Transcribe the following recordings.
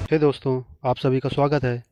हे दोस्तों, आप सभी का स्वागत है।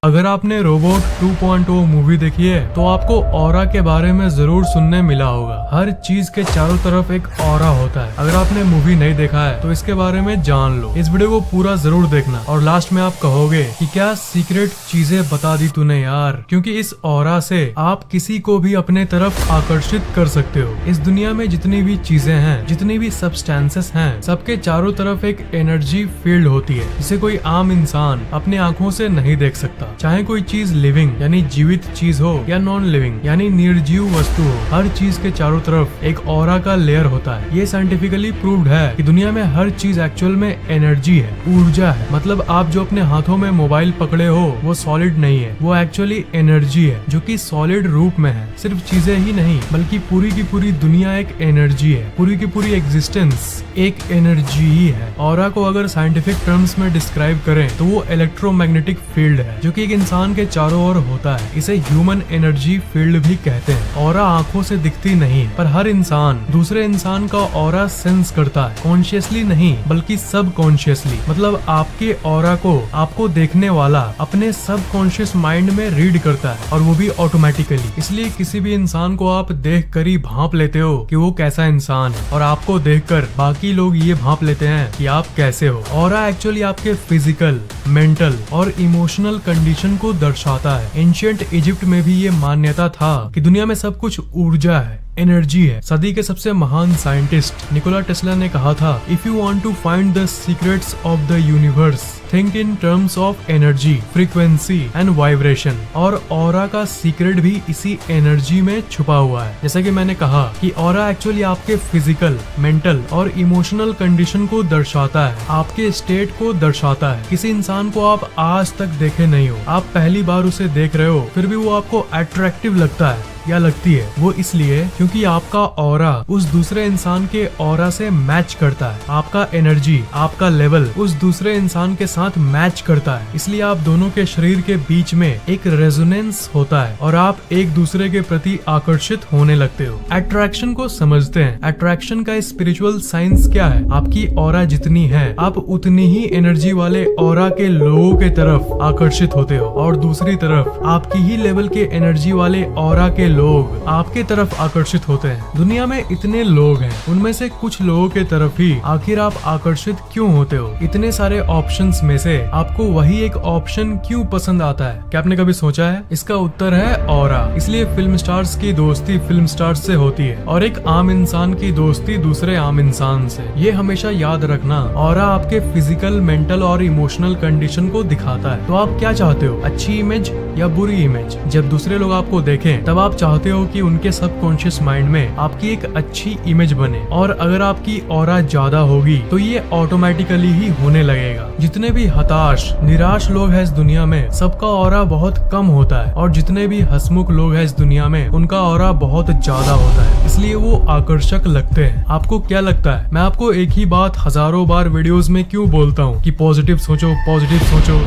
अगर आपने रोबोट 2.0 मूवी देखी है तो आपको ऑरा के बारे में जरूर सुनने मिला होगा। हर चीज के चारों तरफ एक ऑरा होता है। अगर आपने मूवी नहीं देखा है तो इसके बारे में जान लो। इस वीडियो को पूरा जरूर देखना और लास्ट में आप कहोगे कि क्या सीक्रेट चीजें बता दी तूने यार, क्योंकि इस ऑरा से आप किसी को भी अपने तरफ आकर्षित कर सकते हो। इस दुनिया में जितनी भी चीजें हैं, जितनी भी सब्सटेंसेस हैं, सबके चारों तरफ एक एनर्जी फील्ड होती है जिसे कोई आम इंसान अपनी आंखों से नहीं देख सकता। चाहे कोई चीज लिविंग यानी जीवित चीज हो या नॉन लिविंग यानी निर्जीव वस्तु हो, हर चीज के चारों तरफ एक ऑरा का लेयर होता है। ये साइंटिफिकली प्रूव्ड है कि दुनिया में हर चीज एक्चुअल में एनर्जी है, ऊर्जा है। मतलब आप जो अपने हाथों में मोबाइल पकड़े हो वो सॉलिड नहीं है, वो एक्चुअली एनर्जी है जो कि सॉलिड रूप में है। सिर्फ चीजें ही नहीं बल्कि पूरी की पूरी दुनिया एक एनर्जी है, पूरी की पूरी एग्जिस्टेंस एक एनर्जी ही है। ऑरा को अगर साइंटिफिक टर्म्स में डिस्क्राइब करें तो वो इलेक्ट्रोमैग्नेटिक फील्ड है जो कि एक इंसान के चारों ओर होता है। इसे ह्यूमन एनर्जी फील्ड भी कहते हैं। ऑरा आंखों से दिखती नहीं, पर हर इंसान दूसरे इंसान का ऑरा सेंस करता है, कॉन्शियसली नहीं बल्कि सब कॉन्शियसली। मतलब आपके ऑरा को आपको देखने वाला अपने सब कॉन्शियस माइंड में रीड करता है और वो भी ऑटोमेटिकली। इसलिए किसी भी इंसान को आप देख कर ही भांप लेते हो कि वो कैसा इंसान है, और आपको देखकर बाकी लोग ये भांप लेते हैं कि आप कैसे हो। ऑरा एक्चुअली आपके फिजिकल, मेंटल और इमोशनल कंडीशन को दर्शाता है। एंशिएंट इजिप्ट में भी ये मान्यता था कि दुनिया में सब कुछ ऊर्जा है, एनर्जी है। सदी के सबसे महान साइंटिस्ट निकोला टेस्ला ने कहा था, if you want to find the secrets of the universe, think in terms of energy, frequency and vibration. और ऑरा का सीक्रेट भी इसी एनर्जी में छुपा हुआ है। जैसा कि मैंने कहा कि ऑरा एक्चुअली आपके फिजिकल, मेंटल और इमोशनल कंडीशन को दर्शाता है, आपके स्टेट को दर्शाता है। किसी इंसान को आप आज तक देखे नहीं हो, आप पहली बार उसे देख रहे हो, फिर भी वो आपको अट्रैक्टिव लगता है या लगती है। वो इसलिए क्योंकि आपका ऑरा उस दूसरे इंसान के ऑरा से मैच करता है। आपका एनर्जी, आपका लेवल उस दूसरे इंसान के साथ मैच करता है। इसलिए आप दोनों के शरीर के बीच में एक रेजोनेंस होता है और आप एक दूसरे के प्रति आकर्षित होने लगते हो। अट्रैक्शन को समझते हैं। अट्रैक्शन का स्पिरिचुअल साइंस क्या है? आपकी ऑरा जितनी है, आप उतनी ही एनर्जी वाले ऑरा के लोगों के तरफ आकर्षित होते हो, और दूसरी तरफ आपकी ही लेवल के एनर्जी वाले ऑरा के लोग आपके तरफ आकर्षित होते हैं। दुनिया में इतने लोग हैं, उनमें से कुछ लोगों के तरफ ही आखिर आप आकर्षित क्यों होते हो? इतने सारे ऑप्शंस में से आपको वही एक ऑप्शन क्यों पसंद आता है? क्या आपने कभी सोचा है? इसका उत्तर है ऑरा। इसलिए फिल्म स्टार्स की दोस्ती फिल्म स्टार्स से होती है और एक आम इंसान की दोस्ती दूसरे आम इंसान से। ये हमेशा याद रखना, ऑरा आपके फिजिकल, मेंटल और इमोशनल कंडीशन को दिखाता है। तो आप क्या चाहते हो, अच्छी इमेज या बुरी इमेज? जब दूसरे लोग आपको देखें तब आप चाहते हो कि उनके सबकॉन्शियस माइंड में आपकी एक अच्छी इमेज बने, और अगर आपकी ऑरा ज्यादा होगी तो ये ऑटोमेटिकली ही होने लगेगा। जितने भी हताश, निराश लोग हैं इस दुनिया में, सबका ऑरा बहुत कम होता है, और जितने भी हंसमुख लोग हैं इस दुनिया में, उनका ऑरा बहुत ज्यादा होता है। इसलिए वो आकर्षक लगते हैं। आपको क्या लगता है? मैं आपको एक ही बात हजारों बार वीडियोस में क्यों बोलता हूँ कि पॉजिटिव सोचो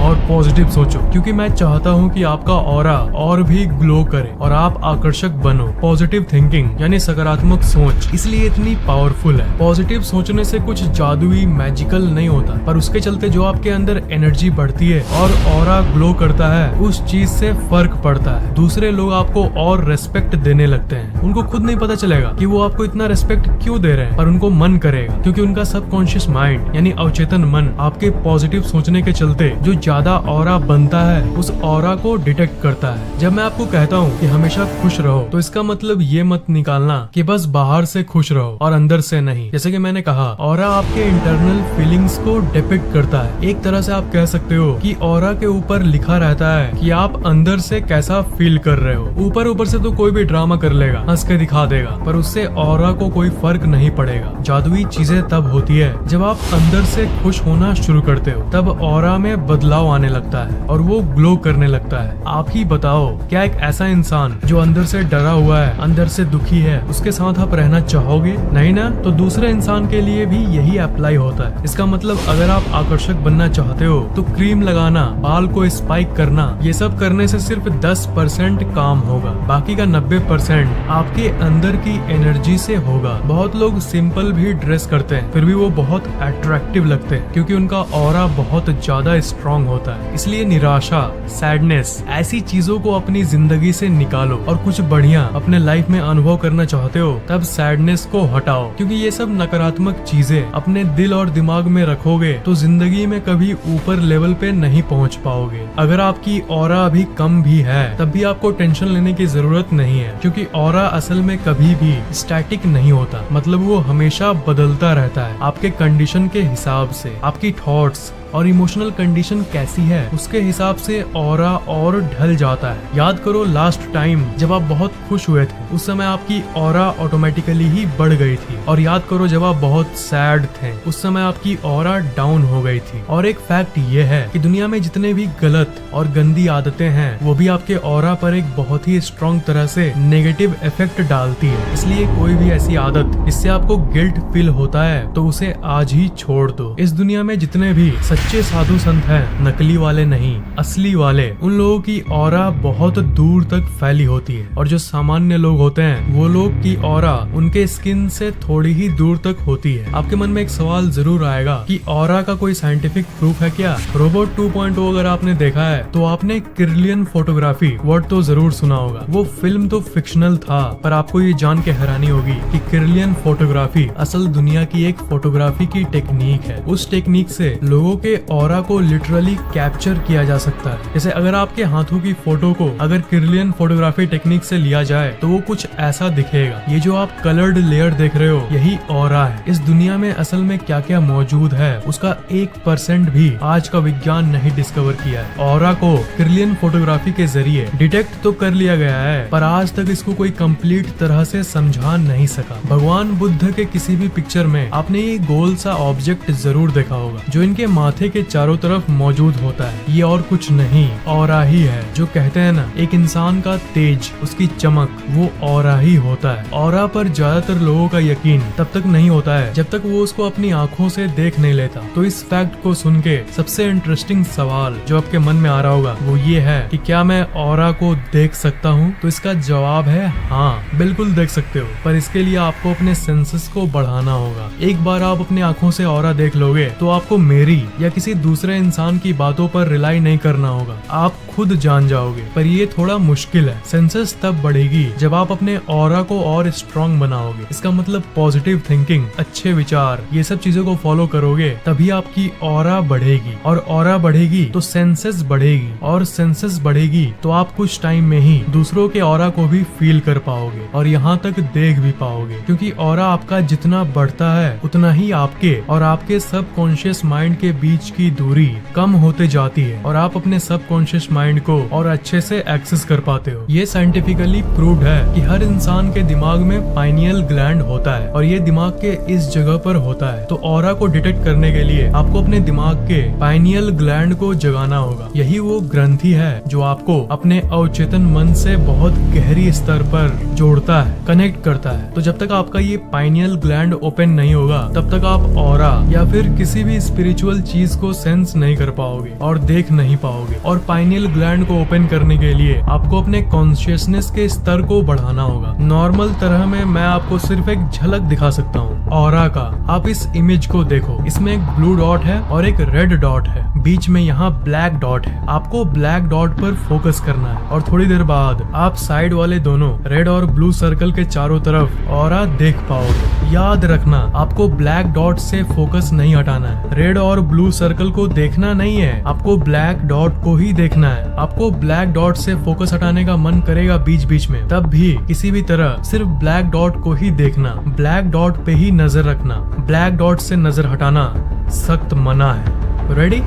और पॉजिटिव सोचो? क्योंकि मैं चाहता हूँ कि आपका ऑरा और भी ग्लो करे और आप आकर्षक बनो। पॉजिटिव थिंकिंग यानी सकारात्मक सोच इसलिए इतनी पावरफुल है। पॉजिटिव सोचने से कुछ जादुई मैजिकल नहीं होता, पर उसके चलते जो आपके अंदर एनर्जी बढ़ती है और ऑरा ग्लो करता है, उस चीज से फर्क पड़ता है। दूसरे लोग आपको और रेस्पेक्ट देने लगते हैं। उनको खुद नहीं पता चलेगा कि वो आपको इतना रेस्पेक्ट क्यों दे रहे हैं, पर उनको मन करेगा, क्योंकि उनका सबकॉन्शियस माइंड यानी अवचेतन मन आपके पॉजिटिव सोचने के चलते जो ज्यादा ऑरा बनता है, उस ऑरा को डिटेक्ट करता है। जब मैं आपको कहता हूँ कि हमेशा खुश रहो, तो इसका मतलब ये मत निकालना कि बस बाहर से खुश रहो और अंदर से नहीं। जैसे कि मैंने कहा, ऑरा आपके इंटरनल फीलिंग्स को डिपिक्ट करता है। एक तरह से आप कह सकते हो कि ऑरा के ऊपर लिखा रहता है कि आप अंदर से कैसा फील कर रहे हो। ऊपर से तो कोई भी ड्रामा कर लेगा, हंस के दिखा देगा, पर उससे ऑरा को कोई फर्क नहीं पड़ेगा। जादुई चीजें तब होती है जब आप अंदर से खुश होना शुरू करते हो, तब ऑरा में बदलाव आने लगता है और वो ग्लो करने लगता है। आप ही बताओ, क्या एक ऐसा इंसान जो अंदर अंदर से डरा हुआ है, अंदर से दुखी है, उसके साथ आप रहना चाहोगे? नहीं ना? तो दूसरे इंसान के लिए भी यही अप्लाई होता है। इसका मतलब अगर आप आकर्षक बनना चाहते हो तो क्रीम लगाना, बाल को स्पाइक करना, ये सब करने से सिर्फ 10% काम होगा। बाकी का 90% आपके अंदर की एनर्जी से होगा। बहुत लोग सिंपल भी ड्रेस करते हैं, फिर भी वो बहुत अट्रैक्टिव लगते हैं क्योंकि उनका ऑरा बहुत ज्यादा स्ट्रांग होता है। इसलिए निराशा, सैडनेस, ऐसी चीजों को अपनी जिंदगी से निकालो और कुछ बढ़िया अपने लाइफ में अनुभव करना चाहते हो तब सैडनेस को हटाओ, क्योंकि ये सब नकारात्मक चीजें अपने दिल और दिमाग में रखोगे तो जिंदगी में कभी ऊपर लेवल पे नहीं पहुंच पाओगे। अगर आपकी ऑरा अभी कम भी है तब भी आपको टेंशन लेने की जरूरत नहीं है, क्योंकि ऑरा असल में कभी भी स्टैटिक नहीं होता। मतलब वो हमेशा बदलता रहता है आपके कंडीशन के हिसाब से। आपकी थॉट्स और इमोशनल कंडीशन कैसी है उसके हिसाब से ऑरा और ढल जाता है। याद करो लास्ट टाइम जब आप बहुत खुश हुए थे, उस समय आपकी ऑरा ऑटोमेटिकली ही बढ़ गई थी। और याद करो जब आप बहुत सैड थे, उस समय आपकी ऑरा डाउन हो गई थी। और एक फैक्ट ये है कि दुनिया में जितने भी गलत और गंदी आदतें हैं वो भी आपके ऑरा पर एक बहुत ही स्ट्रॉन्ग तरह से नेगेटिव इफेक्ट डालती है। इसलिए कोई भी ऐसी आदत जिससे आपको गिल्ट फील होता है तो उसे आज ही छोड़ दो। इस दुनिया में जितने भी सच्चे साधु संत हैं, नकली वाले नहीं, असली वाले, उन लोगों की ऑरा बहुत दूर तक फैली होती है। और जो सामान्य लोग होते हैं वो लोग की ऑरा उनके स्किन से थोड़ी ही दूर तक होती है। आपके मन में एक सवाल जरूर आएगा कि ऑरा का कोई साइंटिफिक प्रूफ है क्या? रोबोट 2.0 अगर आपने देखा है तो आपने किरलियन फोटोग्राफी वर्ड तो जरूर सुना होगा। वो फिल्म तो फिक्शनल था, पर आपको ये जान के हैरानी होगी कि किरलियन फोटोग्राफी असल दुनिया की एक फोटोग्राफी की टेक्निक है। उस टेक्निक से लोगों के ऑरा को लिटरली कैप्चर किया जा सकता है। जैसे अगर आपके हाथों की फोटो को अगर किरलियन फोटोग्राफी टेक्निक से लिया जाए तो वो कुछ ऐसा दिखेगा। ये जो आप कलर्ड लेयर देख रहे हो यही ऑरा है। इस दुनिया में असल में क्या क्या मौजूद है उसका 1% भी आज का विज्ञान नहीं डिस्कवर किया है। ऑरा को किरलियन फोटोग्राफी के जरिए डिटेक्ट तो कर लिया गया है, पर आज तक इसको कोई कंप्लीट तरह से समझा नहीं सका। भगवान बुद्ध के किसी भी पिक्चर में आपने ये गोल सा ऑब्जेक्ट जरूर देखा होगा जो इनके माथे के चारों तरफ मौजूद होता है। ये और कुछ नहीं, ऑरा ही है। जो कहते हैं ना, एक इंसान का तेज, उसकी चमक, वो ऑरा ही होता है। ऑरा पर ज्यादातर लोगों का यकीन तब तक नहीं होता है जब तक वो उसको अपनी आंखों से देख नहीं लेता। तो इस फैक्ट को सुन के सबसे इंटरेस्टिंग सवाल जो आपके मन में आ रहा होगा वो ये है कि क्या मैं ऑरा को देख सकता हूँ? तो इसका जवाब है हाँ, बिल्कुल देख सकते हो, पर इसके लिए आपको अपने सेंसेस को बढ़ाना होगा। एक बार आप अपनी आंखों से ऑरा देख लोगे तो आपको मेरी या किसी दूसरे इंसान की बातों पर रिलाई नहीं करना होगा, आप खुद जान जाओगे। पर ये थोड़ा मुश्किल है। सेंसेस तब बढ़ेगी जब आप अपने ऑरा को और स्ट्रॉन्ग बनाओगे। इसका मतलब पॉजिटिव थिंकिंग, अच्छे विचार, ये सब चीजों को फॉलो करोगे तभी आपकी ऑरा बढ़ेगी। और ऑरा बढ़ेगी तो सेंसेस बढ़ेगी, और सेंसेस बढ़ेगी तो आप कुछ टाइम में ही दूसरों के ऑरा को भी फील कर पाओगे और यहाँ तक देख भी पाओगे। क्योंकि ऑरा आपका जितना बढ़ता है उतना ही आपके और आपके सबकॉन्शियस माइंड के बीच की दूरी कम होते जाती है और आप अपने सबकॉन्शियस माइंड को और अच्छे से एक्सेस कर पाते हो। ये साइंटिफिकली प्रूव्ड है कि हर इंसान के दिमाग में पाइनियल ग्लैंड होता है और ये दिमाग के इस जगह पर होता है। तो ऑरा को डिटेक्ट करने के लिए आपको अपने दिमाग के पाइनियल ग्लैंड को जगाना होगा। यही वो ग्रंथि है जो आपको अपने अवचेतन मन से बहुत गहरी स्तर पर जोड़ता है, कनेक्ट करता है। तो जब तक आपका ये पाइनियल ग्लैंड ओपन नहीं होगा तब तक आप ऑरा या फिर किसी भी स्पिरिचुअल चीज को सेंस नहीं कर पाओगे और देख नहीं पाओगे। और पाइनियल ग्लैंड को ओपन करने के लिए आपको अपने कॉन्शियसनेस के स्तर को बढ़ाना होगा। नॉर्मल तरह में मैं आपको सिर्फ एक झलक दिखा सकता हूँ ऑरा का। आप इस इमेज को देखो, इसमें एक ब्लू डॉट है और एक रेड डॉट है, बीच में यहाँ ब्लैक डॉट है। आपको ब्लैक डॉट पर फोकस करना है और थोड़ी देर बाद आप साइड वाले दोनों रेड और ब्लू सर्कल के चारों तरफ ऑरा देख पाओगे। याद रखना, आपको ब्लैक डॉट से फोकस नहीं हटाना है। रेड और ब्लू सर्कल को देखना नहीं है, आपको ब्लैक डॉट को ही देखना है। आपको ब्लैक डॉट से फोकस हटाने का मन करेगा बीच बीच में, तब भी किसी भी तरह सिर्फ ब्लैक डॉट को ही देखना, ब्लैक डॉट पे ही नजर रखना। ब्लैक डॉट से नजर हटाना सख्त मना है। रेडी?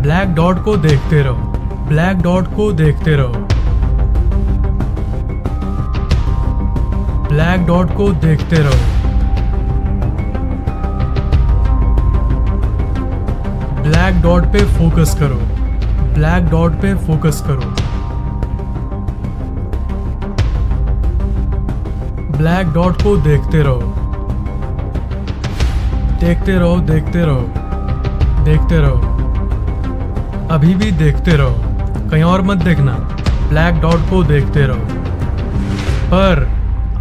ब्लैक डॉट को देखते रहो, ब्लैक डॉट को देखते रहो, ब्लैक डॉट को देखते रहो, ब्लैक डॉट पे फोकस करो, ब्लैक डॉट पे फोकस करो, ब्लैक डॉट को देखते रहो, देखते रहो, देखते रहो, देखते रहो, अभी भी देखते रहो, कहीं और मत देखना, ब्लैक डॉट को देखते रहो। पर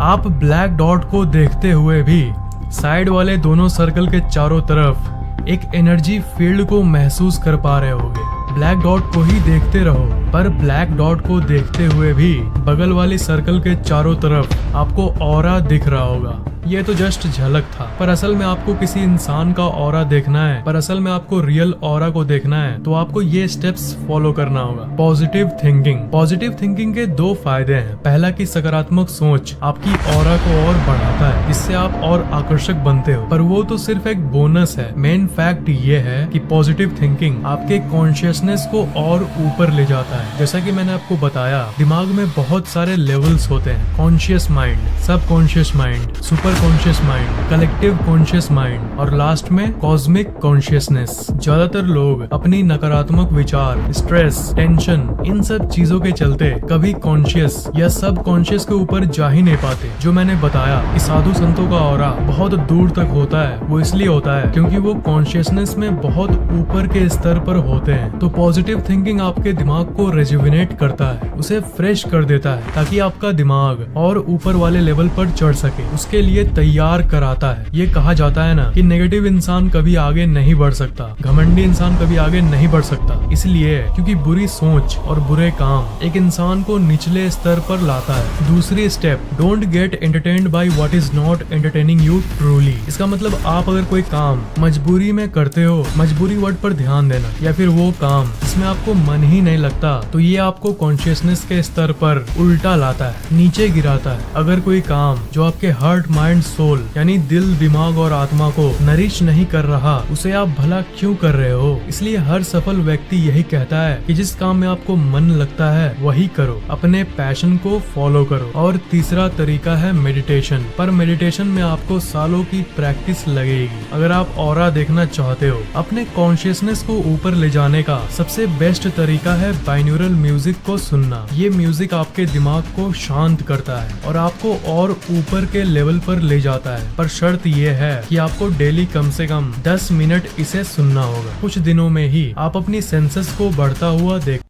आप ब्लैक डॉट को देखते हुए भी साइड वाले दोनों सर्कल के चारों तरफ एक एनर्जी फील्ड को महसूस कर पा रहे होगे। ब्लैक डॉट को ही देखते रहो, पर ब्लैक डॉट को देखते हुए भी बगल वाली सर्कल के चारों तरफ आपको ऑरा दिख रहा होगा। ये तो जस्ट झलक था, पर असल में आपको किसी इंसान का ऑरा देखना है, पर असल में आपको रियल ऑरा को देखना है, तो आपको ये स्टेप्स फॉलो करना होगा। Positive thinking. पॉजिटिव थिंकिंग के दो फायदे हैं। पहला कि सकारात्मक सोच आपकी ऑरा को और बढ़ाता है, जिससे आप और आकर्षक बनते हो, पर वो तो सिर्फ एक बोनस है। मेन फैक्ट ये है कि पॉजिटिव थिंकिंग आपके कॉन्शियसनेस को और ऊपर ले जाता है। जैसा कि मैंने आपको बताया, दिमाग में बहुत सारे लेवल्स होते हैं। कॉन्शियस माइंड, सब conscious mind, super conscious mind, collective conscious mind और लास्ट में कॉस्मिक कॉन्शियसनेस। ज्यादातर लोग अपनी नकारात्मक विचार, स्ट्रेस, टेंशन, इन सब चीजों के चलते कभी कॉन्शियस या सब कॉन्शियस के ऊपर जा ही नहीं पाते। जो मैंने बताया कि साधु संतों का ऑरा बहुत दूर तक होता है, वो इसलिए होता है क्योंकि वो कॉन्शियसनेस में बहुत ऊपर के स्तर पर होते हैं। तो पॉजिटिव थिंकिंग आपके दिमाग को रेजुविनेट करता है, उसे फ्रेश कर देता है, ताकि आपका दिमाग और ऊपर वाले लेवल पर चढ़ सके, उसके लिए तैयार कराता है। ये कहा जाता है ना कि नेगेटिव इंसान कभी आगे नहीं बढ़ सकता, घमंडी इंसान कभी आगे नहीं बढ़ सकता, इसलिए क्योंकि बुरी सोच और बुरे काम एक इंसान को निचले स्तर पर लाता है। दूसरी step, don't get entertained by what is not entertaining you truly. इसका मतलब आप अगर कोई काम मजबूरी में करते हो, मजबूरी वर्ड पर ध्यान देना, या फिर वो काम जिसमें आपको मन ही नहीं लगता, तो ये आपको कॉन्शियसनेस के स्तर पर उल्टा लाता है, नीचे गिराता है। अगर कोई काम जो आपके हार्ट, माइंड, सोल यानी दिल, दिमाग और आत्मा को नरिश नहीं कर रहा, उसे आप भला क्यों कर रहे हो? इसलिए हर सफल व्यक्ति यही कहता है कि जिस काम में आपको मन लगता है वही करो, अपने पैशन को फॉलो करो। और तीसरा तरीका है मेडिटेशन। पर मेडिटेशन में आपको सालों की प्रैक्टिस लगेगी। अगर आप ऑरा देखना चाहते हो, अपने कॉन्शियसनेस को ऊपर ले जाने का सबसे बेस्ट तरीका है बाइन्यूरल म्यूजिक को सुनना। ये म्यूजिक आपके दिमाग को शांत करता है और आपको और ऊपर के लेवल पर ले जाता है। पर शर्त ये है कि आपको डेली कम से कम 10 मिनट इसे सुनना होगा। कुछ दिनों में ही आप अपनी सेंसेस को बढ़ता हुआ देख।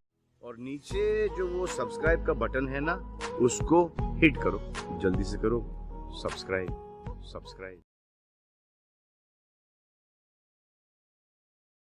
और नीचे जो वो सब्सक्राइब का बटन है ना, उसको हिट करो, जल्दी से करो सब्सक्राइब।